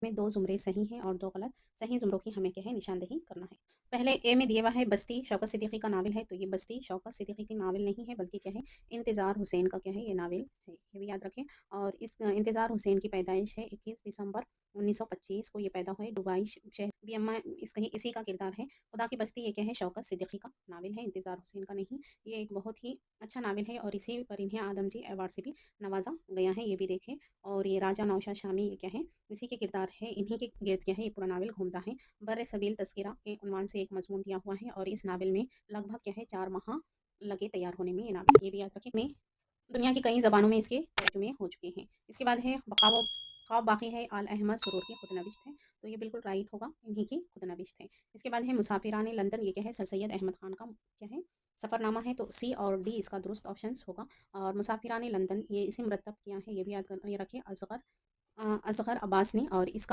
میں 2 زمرے صحیح ہیں اور 2 غلط۔ صحیح زمروں کی ہمیں کیا ہے نشاندہی کرنا ہے۔ پہلے اے میں دیا ہوا ہے بستی شوکت صدیقی کا ناول ہے، تو یہ بستی شوکت صدیقی کی ناول نہیں ہے بلکہ کیا ہے انتظار حسین کا کیا ہے یہ ناول ہے، یہ بھی یاد رکھیں۔ اور اس انتظار حسین کی پیدائش ہے 21 دسمبر 1925 کو یہ پیدا ہوئے دبئی شہر بھی اما اسی کا کردار ہے۔ خدا کی بستی یہ کیا ہے شوکت صدیقی کا ناول ہے، انتظار حسین کا نہیں۔ یہ ایک بہت ہی اچھا ناول ہے اور اسی پر انہیں آدم جی ایوارڈ سے بھی نوازا گیا ہے، یہ بھی دیکھیں۔ اور یہ راجہ نوشاد شامی یہ کیا ہے اسی کے کردار ہے، انہی کے گرد کیا ہے یہ پورا ناول گھومتا ہے۔ بر صبیل تذکرہ کے عنوان سے ایک مضمون دیا ہوا ہے اور اس ناول میں لگ بھگ کیا ہے 4 ماہ لگے تیار ہونے میں یہ ناول، یہ بھی یاد رکھیں۔ میں دنیا کی کئی زبانوں میں اس کے ترجمے ہو چکے ہیں۔ اس کے بعد ہے خواب باقی ہے آل احمد سرور کی خود نوشت ہے، تو یہ بالکل رائٹ ہوگا، انہی کی خود نوشت ہے۔ اس کے بعد ہے مسافران لندن، یہ کیا ہے سر سید احمد خان کا کیا ہے سفر نامہ ہے، تو سی اور ڈی اس کا درست آپشنس ہوگا۔ اور مسافران لندن یہ اسے مرتب کیا ہے، یہ بھی یاد رکھیں اصغر عباس نے، اور اس کا